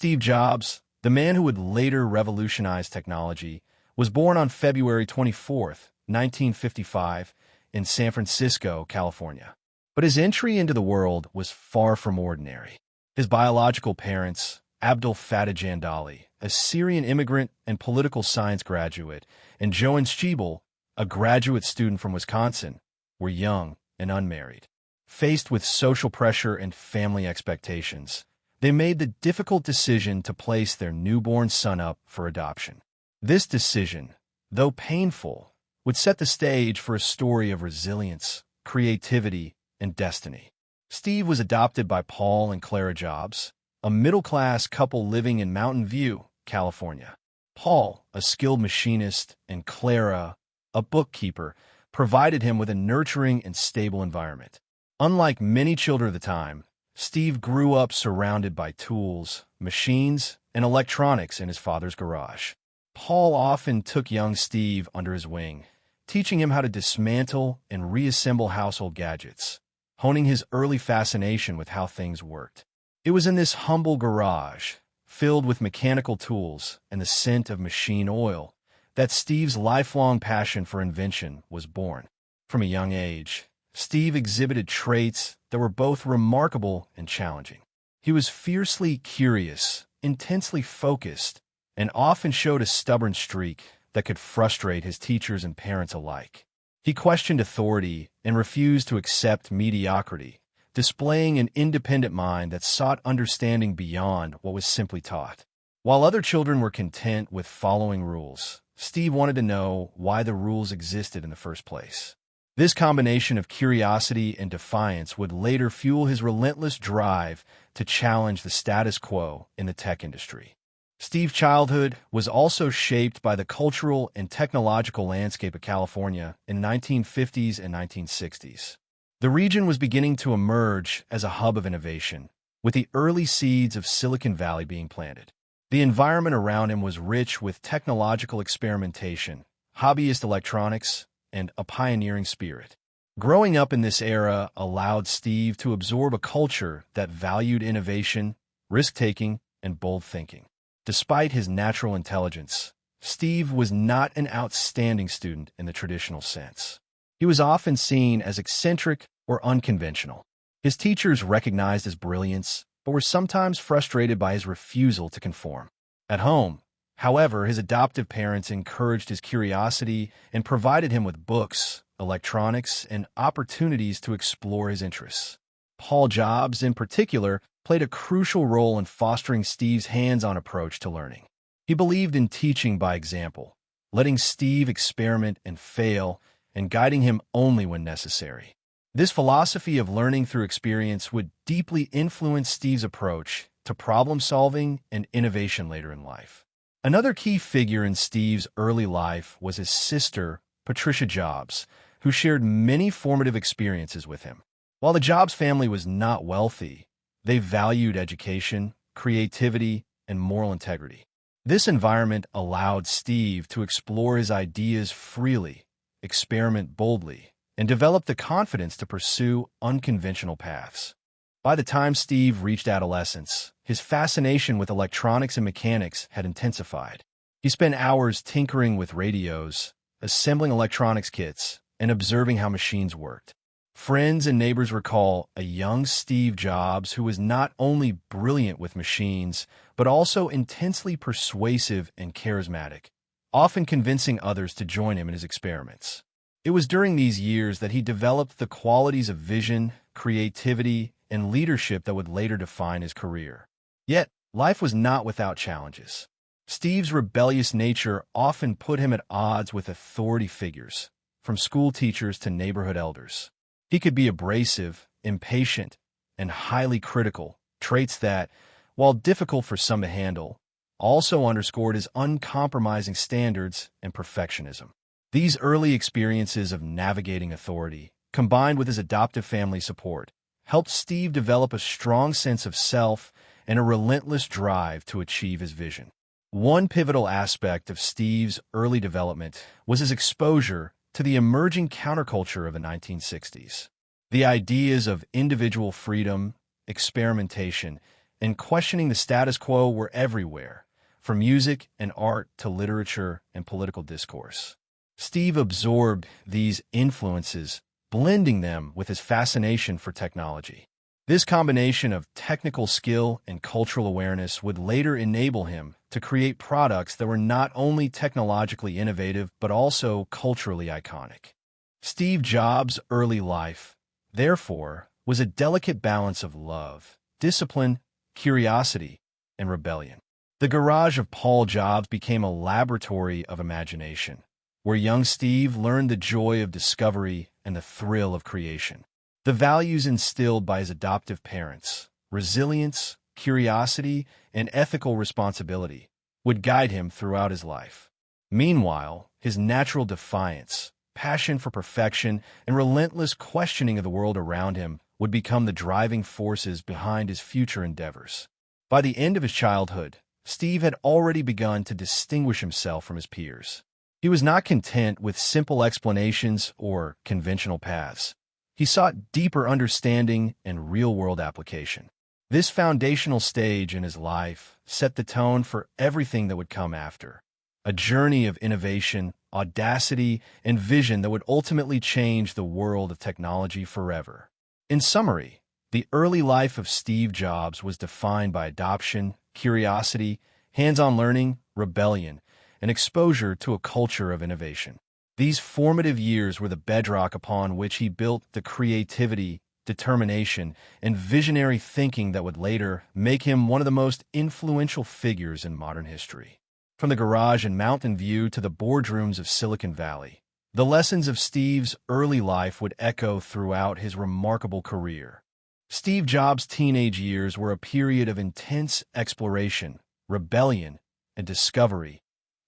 Steve Jobs, the man who would later revolutionize technology, was born on February 24, 1955, in San Francisco, California. But his entry into the world was far from ordinary. His biological parents, Abdul Fattah Jandali, a Syrian immigrant and political science graduate, and Joan Schiebel, a graduate student from Wisconsin, were young and unmarried. Faced with social pressure and family expectations, they made the difficult decision to place their newborn son up for adoption. This decision, though painful, would set the stage for a story of resilience, creativity, and destiny. Steve was adopted by Paul and Clara Jobs, a middle-class couple living in Mountain View, California. Paul, a skilled machinist, and Clara, a bookkeeper, provided him with a nurturing and stable environment. Unlike many children of the time, Steve grew up surrounded by tools, machines, and electronics in his father's garage. Paul often took young Steve under his wing, teaching him how to dismantle and reassemble household gadgets, honing his early fascination with how things worked. It was in this humble garage, filled with mechanical tools and the scent of machine oil, that Steve's lifelong passion for invention was born. From a young age, Steve exhibited traits that were both remarkable and challenging. He was fiercely curious, intensely focused, and often showed a stubborn streak that could frustrate his teachers and parents alike. He questioned authority and refused to accept mediocrity, displaying an independent mind that sought understanding beyond what was simply taught. While other children were content with following rules, Steve wanted to know why the rules existed in the first place. This combination of curiosity and defiance would later fuel his relentless drive to challenge the status quo in the tech industry. Steve's childhood was also shaped by the cultural and technological landscape of California in the 1950s and 1960s. The region was beginning to emerge as a hub of innovation, with the early seeds of Silicon Valley being planted. The environment around him was rich with technological experimentation, hobbyist electronics, and a pioneering spirit. Growing up in this era allowed Steve to absorb a culture that valued innovation, risk-taking, and bold thinking. Despite his natural intelligence, Steve was not an outstanding student in the traditional sense. He was often seen as eccentric or unconventional. His teachers recognized his brilliance, but were sometimes frustrated by his refusal to conform. At home, however, his adoptive parents encouraged his curiosity and provided him with books, electronics, and opportunities to explore his interests. Paul Jobs, in particular, played a crucial role in fostering Steve's hands-on approach to learning. He believed in teaching by example, letting Steve experiment and fail, and guiding him only when necessary. This philosophy of learning through experience would deeply influence Steve's approach to problem-solving and innovation later in life. Another key figure in Steve's early life was his sister, Patricia Jobs, who shared many formative experiences with him. While the Jobs family was not wealthy, they valued education, creativity, and moral integrity. This environment allowed Steve to explore his ideas freely, experiment boldly, and develop the confidence to pursue unconventional paths. By the time Steve reached adolescence, his fascination with electronics and mechanics had intensified. He spent hours tinkering with radios, assembling electronics kits, and observing how machines worked. Friends and neighbors recall a young Steve Jobs who was not only brilliant with machines, but also intensely persuasive and charismatic, often convincing others to join him in his experiments. It was during these years that he developed the qualities of vision, creativity, and leadership that would later define his career. Yet, life was not without challenges. Steve's rebellious nature often put him at odds with authority figures, from school teachers to neighborhood elders. He could be abrasive, impatient, and highly critical, traits that, while difficult for some to handle, also underscored his uncompromising standards and perfectionism. These early experiences of navigating authority, combined with his adoptive family support, helped Steve develop a strong sense of self and a relentless drive to achieve his vision. One pivotal aspect of Steve's early development was his exposure to the emerging counterculture of the 1960s. The ideas of individual freedom, experimentation, and questioning the status quo were everywhere, from music and art to literature and political discourse. Steve absorbed these influences, blending them with his fascination for technology. This combination of technical skill and cultural awareness would later enable him to create products that were not only technologically innovative but also culturally iconic. Steve Jobs' early life, therefore, was a delicate balance of love, discipline, curiosity, and rebellion. The garage of Paul Jobs became a laboratory of imagination, where young Steve learned the joy of discovery and the thrill of creation. The values instilled by his adoptive parents, resilience, curiosity, and ethical responsibility, would guide him throughout his life. Meanwhile, his natural defiance, passion for perfection, and relentless questioning of the world around him would become the driving forces behind his future endeavors. By the end of his childhood, Steve had already begun to distinguish himself from his peers. He was not content with simple explanations or conventional paths. He sought deeper understanding and real-world application. This foundational stage in his life set the tone for everything that would come after, a journey of innovation, audacity, and vision that would ultimately change the world of technology forever. In summary, the early life of Steve Jobs was defined by adoption, curiosity, hands-on learning, rebellion, and exposure to a culture of innovation. These formative years were the bedrock upon which he built the creativity, determination, and visionary thinking that would later make him one of the most influential figures in modern history. From the garage in Mountain View to the boardrooms of Silicon Valley, the lessons of Steve's early life would echo throughout his remarkable career. Steve Jobs' teenage years were a period of intense exploration, rebellion, and discovery,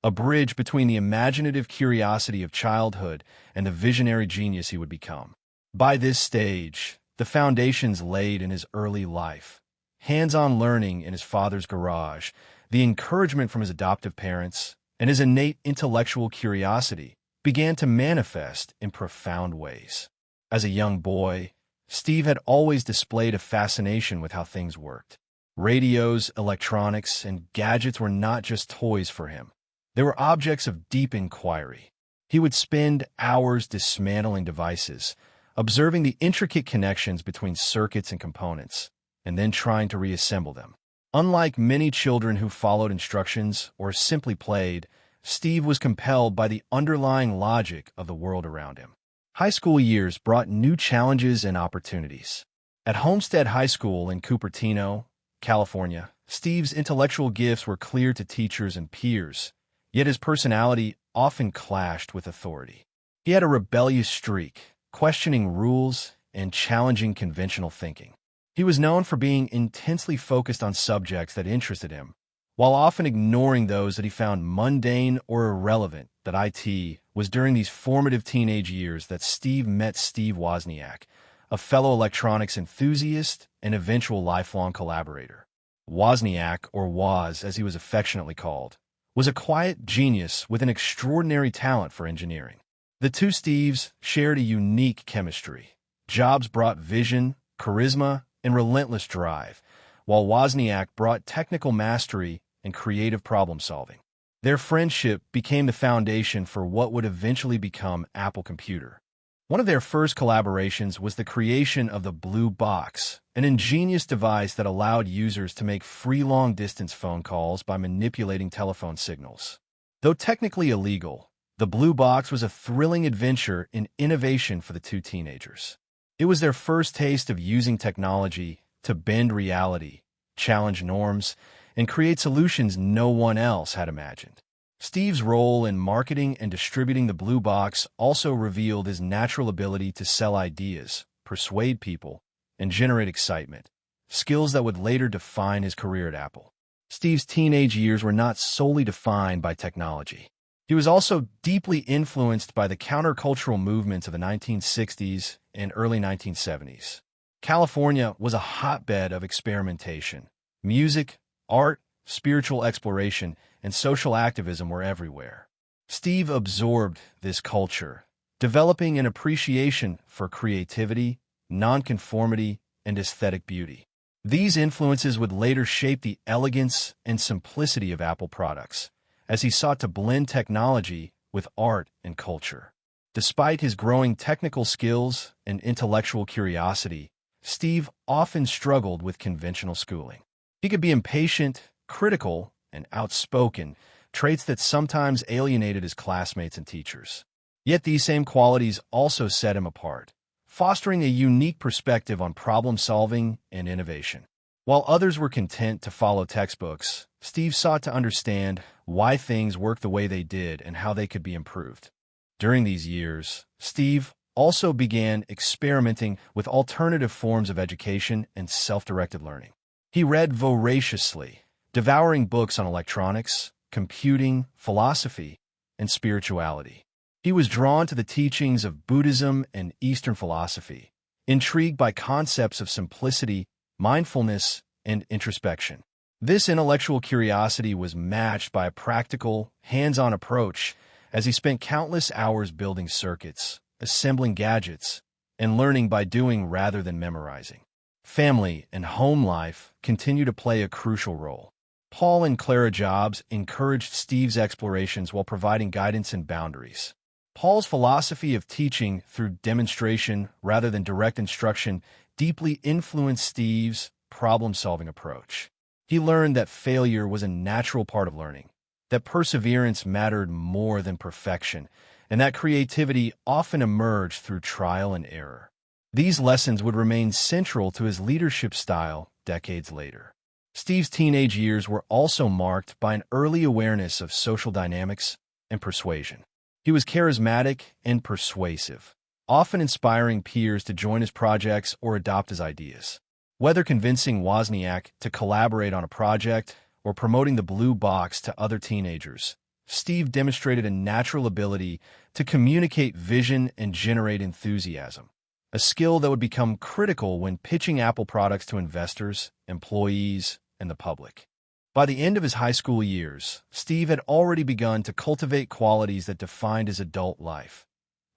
a bridge between the imaginative curiosity of childhood and the visionary genius he would become. By this stage, the foundations laid in his early life, hands-on learning in his father's garage, the encouragement from his adoptive parents, and his innate intellectual curiosity began to manifest in profound ways. As a young boy, Steve had always displayed a fascination with how things worked. Radios, electronics, and gadgets were not just toys for him. They were objects of deep inquiry. He would spend hours dismantling devices, observing the intricate connections between circuits and components, and then trying to reassemble them. Unlike many children who followed instructions or simply played, Steve was compelled by the underlying logic of the world around him. High school years brought new challenges and opportunities. At Homestead High School in Cupertino, California, Steve's intellectual gifts were clear to teachers and peers, yet his personality often clashed with authority. He had a rebellious streak, questioning rules and challenging conventional thinking. He was known for being intensely focused on subjects that interested him, while often ignoring those that he found mundane or irrelevant. That it was during these formative teenage years that Steve met Steve Wozniak, a fellow electronics enthusiast and eventual lifelong collaborator. Wozniak, or Woz as he was affectionately called, was a quiet genius with an extraordinary talent for engineering. The two Steves shared a unique chemistry. Jobs brought vision, charisma, and relentless drive, while Wozniak brought technical mastery and creative problem-solving. Their friendship became the foundation for what would eventually become Apple Computer. One of their first collaborations was the creation of the Blue Box, an ingenious device that allowed users to make free long-distance phone calls by manipulating telephone signals. Though technically illegal, the Blue Box was a thrilling adventure in innovation for the two teenagers. It was their first taste of using technology to bend reality, challenge norms, and create solutions no one else had imagined. Steve's role in marketing and distributing the Blue Box also revealed his natural ability to sell ideas, persuade people, and generate excitement, skills that would later define his career at Apple. Steve's teenage years were not solely defined by technology. He was also deeply influenced by the countercultural movements of the 1960s and early 1970s. California was a hotbed of experimentation. Music, art, spiritual exploration, and social activism were everywhere. Steve absorbed this culture, developing an appreciation for creativity, nonconformity, and aesthetic beauty. These influences would later shape the elegance and simplicity of Apple products, as he sought to blend technology with art and culture. Despite his growing technical skills and intellectual curiosity, Steve often struggled with conventional schooling. He could be impatient, critical, and outspoken, traits that sometimes alienated his classmates and teachers. Yet these same qualities also set him apart, fostering a unique perspective on problem-solving and innovation. While others were content to follow textbooks, Steve sought to understand why things worked the way they did and how they could be improved. During these years, Steve also began experimenting with alternative forms of education and self-directed learning. He read voraciously, devouring books on electronics, computing, philosophy, and spirituality. He was drawn to the teachings of Buddhism and Eastern philosophy, intrigued by concepts of simplicity, mindfulness, and introspection. This intellectual curiosity was matched by a practical, hands-on approach as he spent countless hours building circuits, assembling gadgets, and learning by doing rather than memorizing. Family and home life continue to play a crucial role. Paul and Clara Jobs encouraged Steve's explorations while providing guidance and boundaries. Paul's philosophy of teaching through demonstration rather than direct instruction deeply influenced Steve's problem-solving approach. He learned that failure was a natural part of learning, that perseverance mattered more than perfection, and that creativity often emerged through trial and error. These lessons would remain central to his leadership style decades later. Steve's teenage years were also marked by an early awareness of social dynamics and persuasion. He was charismatic and persuasive, often inspiring peers to join his projects or adopt his ideas. Whether convincing Wozniak to collaborate on a project or promoting the blue box to other teenagers, Steve demonstrated a natural ability to communicate vision and generate enthusiasm, a skill that would become critical when pitching Apple products to investors, employees, and the public. By the end of his high school years, Steve had already begun to cultivate qualities that defined his adult life: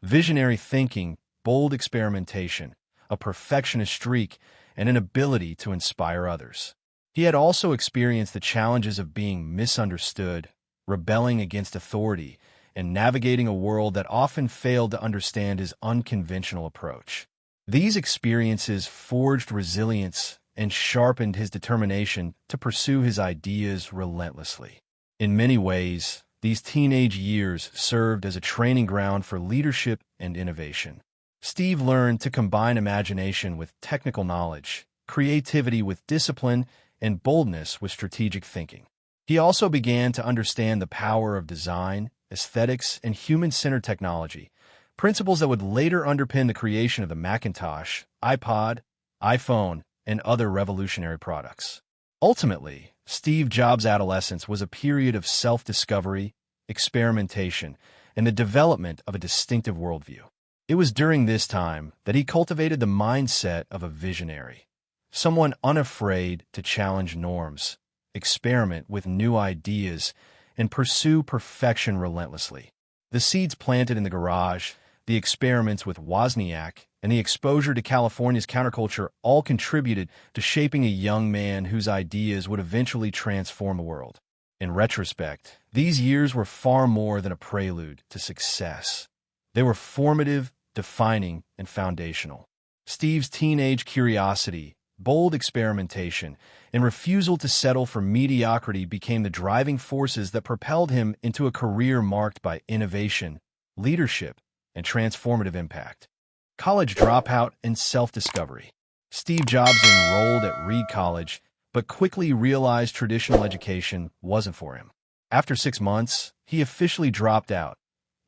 visionary thinking, bold experimentation, a perfectionist streak, and an ability to inspire others. He had also experienced the challenges of being misunderstood, rebelling against authority, and navigating a world that often failed to understand his unconventional approach. These experiences forged resilience and sharpened his determination to pursue his ideas relentlessly. In many ways, these teenage years served as a training ground for leadership and innovation. Steve learned to combine imagination with technical knowledge, creativity with discipline, and boldness with strategic thinking. He also began to understand the power of design, aesthetics, and human-centered technology, principles that would later underpin the creation of the Macintosh, iPod, iPhone, and other revolutionary products. Ultimately, Steve Jobs' adolescence was a period of self-discovery, experimentation, and the development of a distinctive worldview. It was during this time that he cultivated the mindset of a visionary, someone unafraid to challenge norms, experiment with new ideas, and pursue perfection relentlessly. The seeds planted in the garage, the experiments with Wozniak, and the exposure to California's counterculture all contributed to shaping a young man whose ideas would eventually transform the world. In retrospect, these years were far more than a prelude to success. They were formative, defining, and foundational. Steve's teenage curiosity, bold experimentation, and refusal to settle for mediocrity became the driving forces that propelled him into a career marked by innovation, leadership, and transformative impact. College dropout and self-discovery. Steve Jobs enrolled at Reed College, but quickly realized traditional education wasn't for him. After 6 months, he officially dropped out,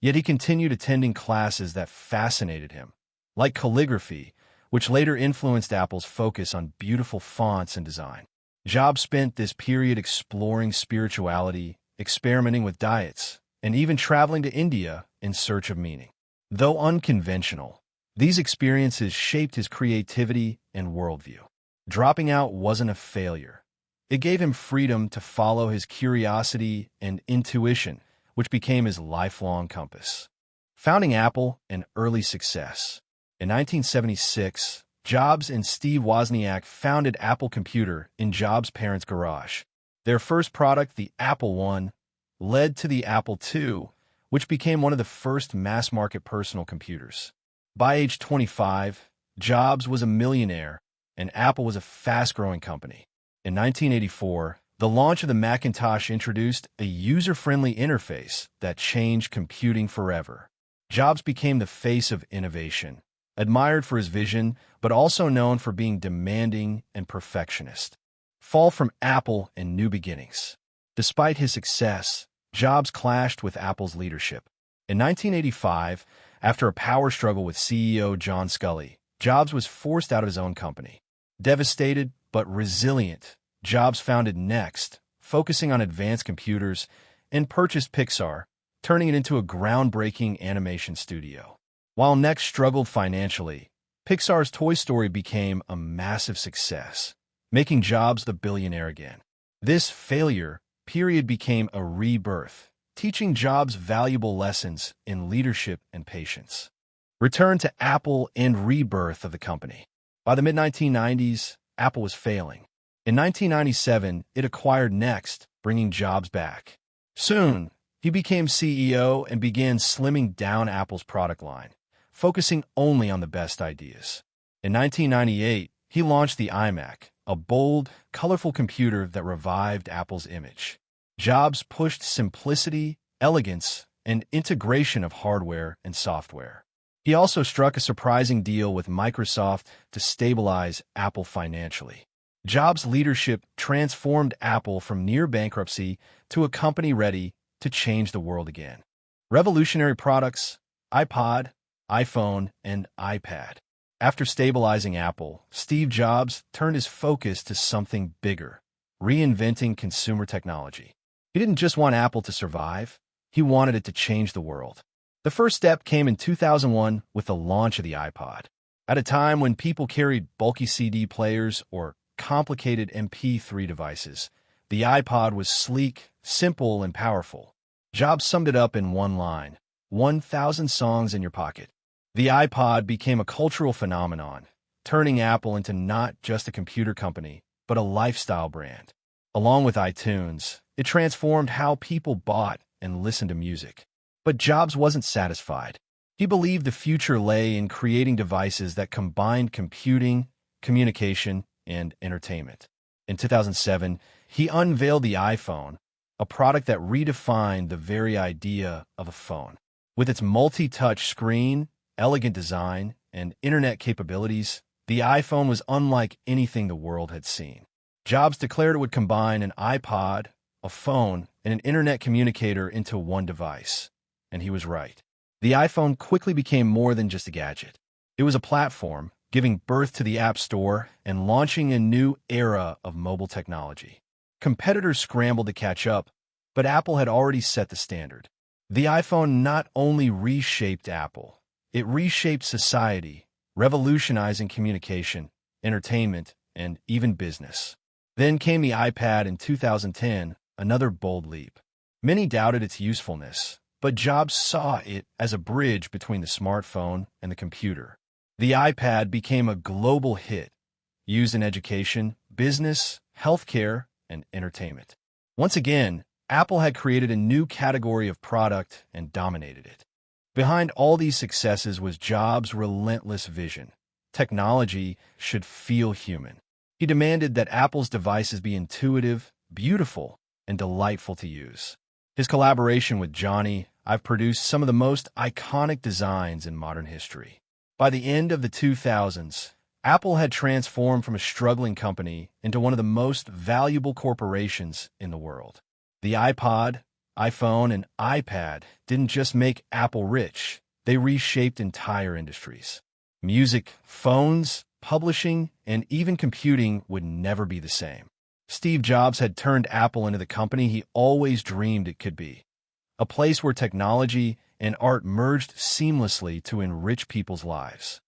yet he continued attending classes that fascinated him, like calligraphy, which later influenced Apple's focus on beautiful fonts and design. Jobs spent this period exploring spirituality, experimenting with diets, and even traveling to India in search of meaning. Though unconventional, these experiences shaped his creativity and worldview. Dropping out wasn't a failure. It gave him freedom to follow his curiosity and intuition, which became his lifelong compass. Founding Apple, an early success. In 1976, Jobs and Steve Wozniak founded Apple Computer in Jobs' parents' garage. Their first product, the Apple I, led to the Apple II, which became one of the first mass-market personal computers. By age 25, Jobs was a millionaire, and Apple was a fast-growing company. In 1984, the launch of the Macintosh introduced a user-friendly interface that changed computing forever. Jobs became the face of innovation, admired for his vision, but also known for being demanding and perfectionist. Fall from Apple and new beginnings. Despite his success, Jobs clashed with Apple's leadership. In 1985, after a power struggle with CEO John Sculley, Jobs was forced out of his own company. Devastated but resilient, Jobs founded Next, focusing on advanced computers, and purchased Pixar, turning it into a groundbreaking animation studio. While Next struggled financially, Pixar's Toy Story became a massive success, making Jobs the billionaire again. This failure period became a rebirth, teaching Jobs valuable lessons in leadership and patience. Return to Apple and rebirth of the company. By the mid-1990s, Apple was failing. In 1997, it acquired Next, bringing Jobs back. Soon, he became CEO and began slimming down Apple's product line, focusing only on the best ideas. In 1998, he launched the iMac, a bold, colorful computer that revived Apple's image. Jobs pushed simplicity, elegance, and integration of hardware and software. He also struck a surprising deal with Microsoft to stabilize Apple financially. Jobs' leadership transformed Apple from near bankruptcy to a company ready to change the world again. Revolutionary products, iPod, iPhone, and iPad. After stabilizing Apple, Steve Jobs turned his focus to something bigger, reinventing consumer technology. He didn't just want Apple to survive, he wanted it to change the world. The first step came in 2001 with the launch of the iPod. At a time when people carried bulky CD players or complicated MP3 devices, the iPod was sleek, simple, and powerful. Jobs summed it up in one line: 1,000 songs in your pocket. The iPod became a cultural phenomenon, turning Apple into not just a computer company, but a lifestyle brand. Along with iTunes, it transformed how people bought and listened to music. But Jobs wasn't satisfied. He believed the future lay in creating devices that combined computing, communication, and entertainment. In 2007, he unveiled the iPhone, a product that redefined the very idea of a phone. With its multi-touch screen, elegant design, and internet capabilities, the iPhone was unlike anything the world had seen. Jobs declared it would combine an iPod, a phone, and an internet communicator into one device. And he was right. The iPhone quickly became more than just a gadget. It was a platform, giving birth to the App Store and launching a new era of mobile technology. Competitors scrambled to catch up, but Apple had already set the standard. The iPhone not only reshaped Apple, it reshaped society, revolutionizing communication, entertainment, and even business. Then came the iPad in 2010, another bold leap. Many doubted its usefulness, but Jobs saw it as a bridge between the smartphone and the computer. The iPad became a global hit, used in education, business, healthcare, and entertainment. Once again, Apple had created a new category of product and dominated it. Behind all these successes was Jobs' relentless vision. Technology should feel human. He demanded that Apple's devices be intuitive, beautiful, and delightful to use. His collaboration with Johnny Ive produced some of the most iconic designs in modern history. By the end of the 2000s, Apple had transformed from a struggling company into one of the most valuable corporations in the world. The iPod, iPhone, and iPad didn't just make Apple rich, they reshaped entire industries. Music, phones, publishing, and even computing would never be the same. Steve Jobs had turned Apple into the company he always dreamed it could be. A place where technology and art merged seamlessly to enrich people's lives.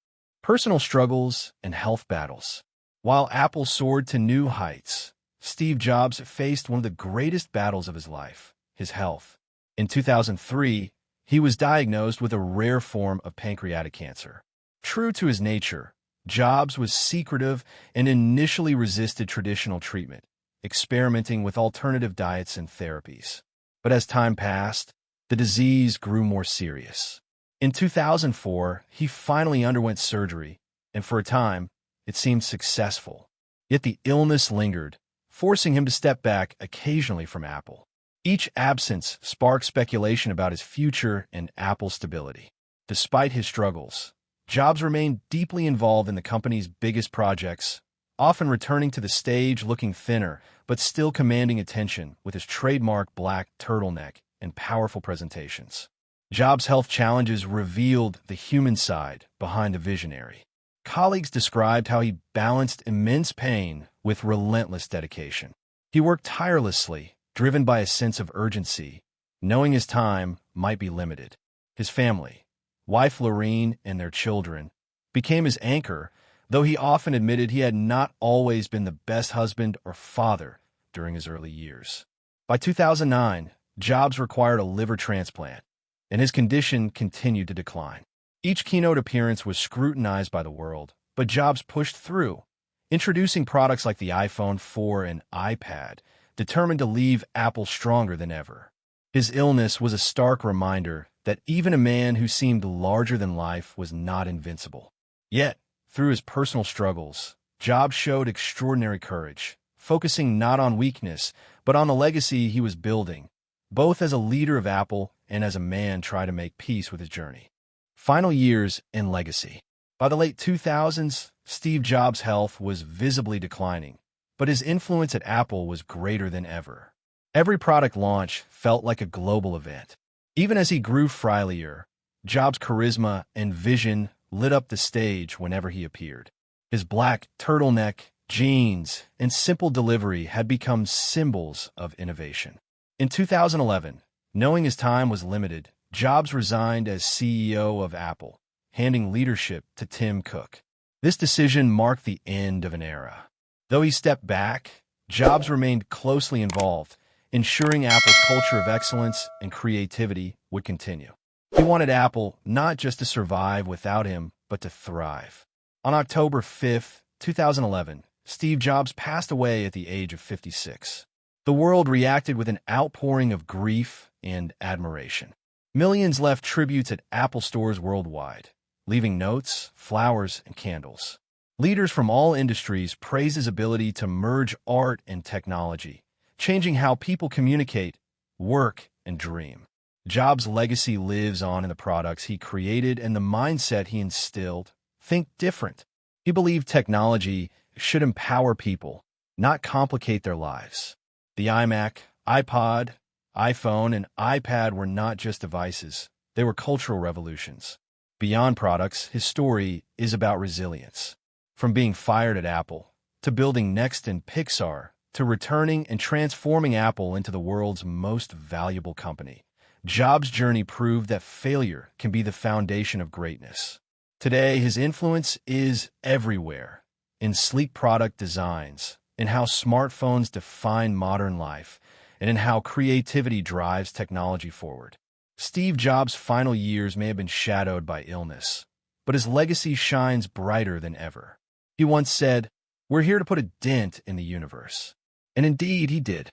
Personal struggles and health battles. While Apple soared to new heights, Steve Jobs faced one of the greatest battles of his life, his health. In 2003, he was diagnosed with a rare form of pancreatic cancer. True to his nature, Jobs was secretive and initially resisted traditional treatment, experimenting with alternative diets and therapies. But as time passed, the disease grew more serious. In 2004, he finally underwent surgery, and for a time, it seemed successful. Yet the illness lingered, forcing him to step back occasionally from Apple. Each absence sparked speculation about his future and Apple's stability. Despite his struggles, Jobs remained deeply involved in the company's biggest projects, often returning to the stage looking thinner but still commanding attention with his trademark black turtleneck and powerful presentations. Jobs' health challenges revealed the human side behind the visionary. Colleagues described how he balanced immense pain with relentless dedication. He worked tirelessly, driven by a sense of urgency, knowing his time might be limited. His family, wife Lorene and their children, became his anchor, though he often admitted he had not always been the best husband or father during his early years. By 2009, Jobs required a liver transplant, and his condition continued to decline. Each keynote appearance was scrutinized by the world, but Jobs pushed through, introducing products like the iPhone 4 and iPad, determined to leave Apple stronger than ever. His illness was a stark reminder that even a man who seemed larger than life was not invincible. Yet, through his personal struggles, Jobs showed extraordinary courage, focusing not on weakness, but on the legacy he was building, both as a leader of Apple and as a man trying to make peace with his journey. Final years and legacy. By the late 2000s, Steve Jobs' health was visibly declining, but his influence at Apple was greater than ever. Every product launch felt like a global event. Even as he grew frailier, Jobs' charisma and vision lit up the stage whenever he appeared. His black turtleneck, jeans, and simple delivery had become symbols of innovation. In 2011, knowing his time was limited, Jobs resigned as CEO of Apple, handing leadership to Tim Cook. This decision marked the end of an era. Though he stepped back, Jobs remained closely involved, ensuring Apple's culture of excellence and creativity would continue. He wanted Apple not just to survive without him, but to thrive. On October 5, 2011, Steve Jobs passed away at the age of 56. The world reacted with an outpouring of grief and admiration. Millions left tributes at Apple stores worldwide, leaving notes, flowers, and candles. Leaders from all industries praised his ability to merge art and technology, changing how people communicate, work, and dream. Jobs' legacy lives on in the products he created and the mindset he instilled. Think different. He believed technology should empower people, not complicate their lives. The iMac, iPod, iPhone, and iPad were not just devices. They were cultural revolutions. Beyond products, his story is about resilience. From being fired at Apple, to building Next and Pixar, to returning and transforming Apple into the world's most valuable company, Jobs' journey proved that failure can be the foundation of greatness. Today, his influence is everywhere, in sleek product designs, in how smartphones define modern life, and in how creativity drives technology forward. Steve Jobs' final years may have been shadowed by illness, but his legacy shines brighter than ever. He once said, "We're here to put a dent in the universe." And indeed, he did.